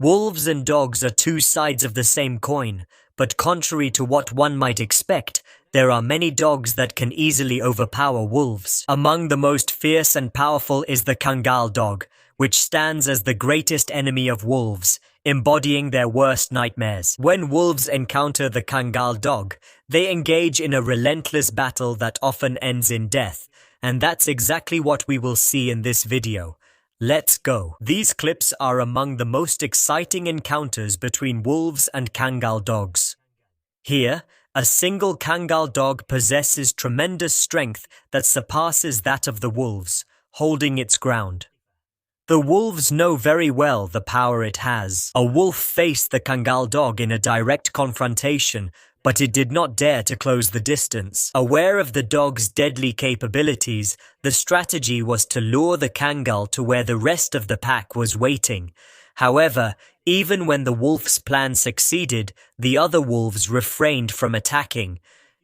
Wolves and dogs are two sides of the same coin, but contrary to what one might expect, there are many dogs that can easily overpower wolves. Among the most fierce and powerful is the Kangal dog, which stands as the greatest enemy of wolves, embodying their worst nightmares. When wolves encounter the Kangal dog, they engage in a relentless battle that often ends in death, and that's exactly what we will see in this video. Let's go. These clips are among the most exciting encounters between wolves and Kangal dogs. Here, a single Kangal dog possesses tremendous strength that surpasses that of the wolves, holding its ground. The wolves know very well the power it has. A wolf faced the Kangal dog in a direct confrontation, but it did not dare to close the distance. Aware of the dog's deadly capabilities, the strategy was to lure the Kangal to where the rest of the pack was waiting. However, even when the wolf's plan succeeded, the other wolves refrained from attacking.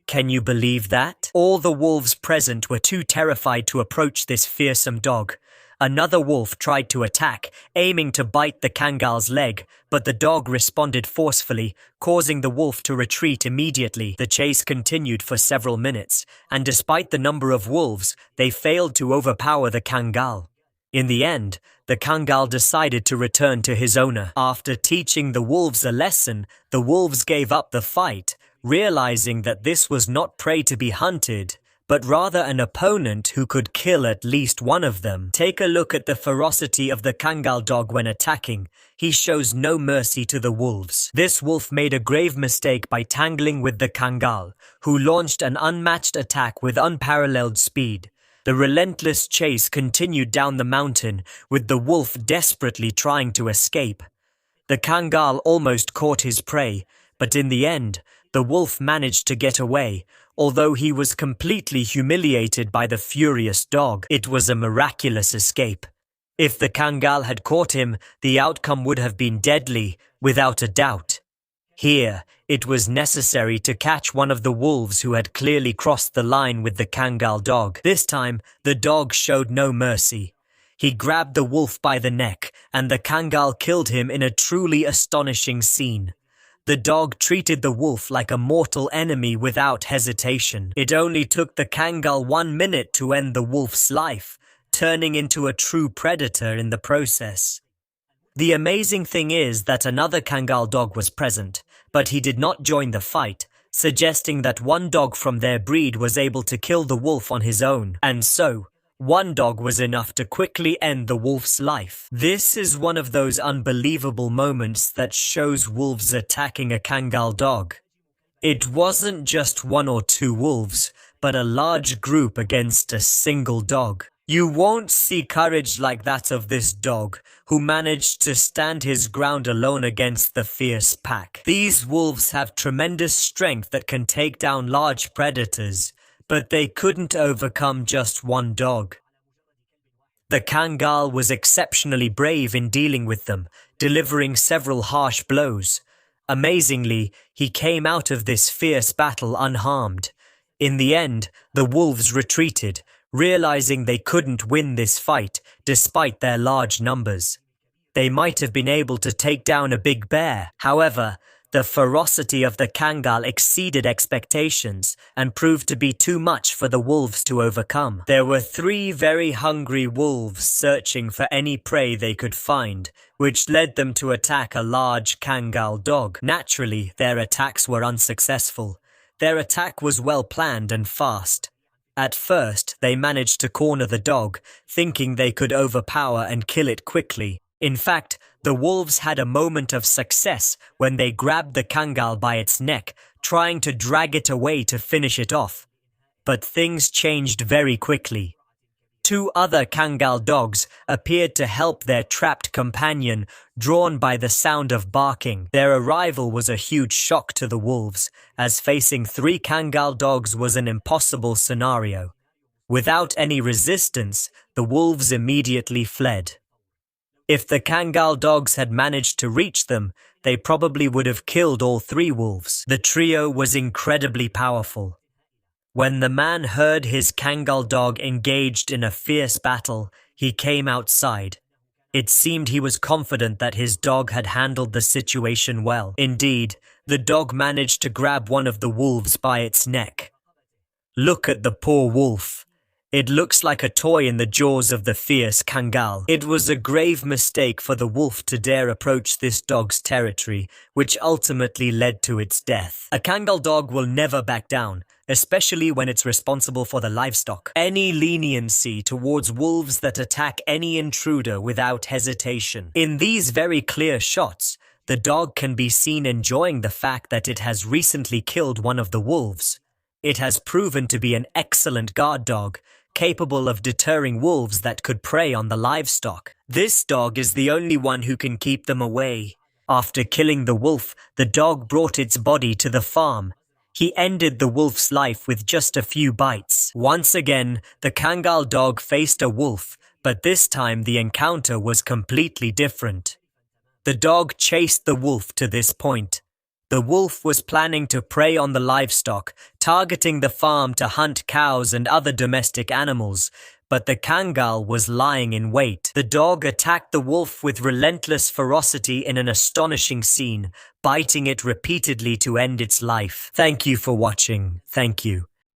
Can you believe that? All the wolves present were too terrified to approach this fearsome dog. Another wolf tried to attack, aiming to bite the Kangal's leg, but the dog responded forcefully, causing the wolf to retreat immediately. The chase continued for several minutes, and despite the number of wolves, they failed to overpower the Kangal. In the end, the Kangal decided to return to his owner. After teaching the wolves a lesson, the wolves gave up the fight, realizing that this was not prey to be hunted, but rather an opponent who could kill at least one of them. Take a look at the ferocity of the Kangal dog when attacking. He shows no mercy to the wolves. This wolf made a grave mistake by tangling with the Kangal, who launched an unmatched attack with unparalleled speed. The relentless chase continued down the mountain, with the wolf desperately trying to escape. The Kangal almost caught his prey, but in the end, the wolf managed to get away. Although he was completely humiliated by the furious dog, it was a miraculous escape. If the Kangal had caught him, the outcome would have been deadly, without a doubt. Here, it was necessary to catch one of the wolves who had clearly crossed the line with the Kangal dog. This time, the dog showed no mercy. He grabbed the wolf by the neck, and the Kangal killed him in a truly astonishing scene. The dog treated the wolf like a mortal enemy without hesitation. It only took the Kangal 1 minute to end the wolf's life, turning into a true predator in the process. The amazing thing is that another Kangal dog was present, but he did not join the fight, suggesting that one dog from their breed was able to kill the wolf on his own, and so, one dog was enough to quickly end the wolf's life. This is one of those unbelievable moments that shows wolves attacking a Kangal dog. It wasn't just 1 or 2 wolves, but a large group against a single dog. You won't see courage like that of this dog, who managed to stand his ground alone against the fierce pack. These wolves have tremendous strength that can take down large predators, but they couldn't overcome just one dog. The Kangal was exceptionally brave in dealing with them, delivering several harsh blows. Amazingly, he came out of this fierce battle unharmed. In the end, the wolves retreated, realizing they couldn't win this fight despite their large numbers. They might have been able to take down a big bear. However, the ferocity of the Kangal exceeded expectations and proved to be too much for the wolves to overcome. There were 3 very hungry wolves searching for any prey they could find, which led them to attack a large Kangal dog. Naturally, their attacks were unsuccessful. Their attack was well planned and fast. At first, they managed to corner the dog, thinking they could overpower and kill it quickly. In fact, the wolves had a moment of success when they grabbed the Kangal by its neck, trying to drag it away to finish it off. But things changed very quickly. 2 other Kangal dogs appeared to help their trapped companion, drawn by the sound of barking. Their arrival was a huge shock to the wolves, as facing 3 Kangal dogs was an impossible scenario. Without any resistance, the wolves immediately fled. If the Kangal dogs had managed to reach them, they probably would have killed all 3 wolves. The trio was incredibly powerful. When the man heard his Kangal dog engaged in a fierce battle, he came outside. It seemed he was confident that his dog had handled the situation well. Indeed, the dog managed to grab one of the wolves by its neck. Look at the poor wolf. It looks like a toy in the jaws of the fierce Kangal. It was a grave mistake for the wolf to dare approach this dog's territory, which ultimately led to its death. A Kangal dog will never back down, especially when it's responsible for the livestock. Any leniency towards wolves that attack any intruder without hesitation. In these very clear shots, the dog can be seen enjoying the fact that it has recently killed one of the wolves. It has proven to be an excellent guard dog, capable of deterring wolves that could prey on the livestock. This dog is the only one who can keep them away. After killing the wolf, the dog brought its body to the farm. He ended the wolf's life with just a few bites. Once again, the Kangal dog faced a wolf, but this time the encounter was completely different. The dog chased the wolf to this point. The wolf was planning to prey on the livestock, targeting the farm to hunt cows and other domestic animals, but the Kangal was lying in wait. The dog attacked the wolf with relentless ferocity in an astonishing scene, biting it repeatedly to end its life. Thank you for watching. Thank you.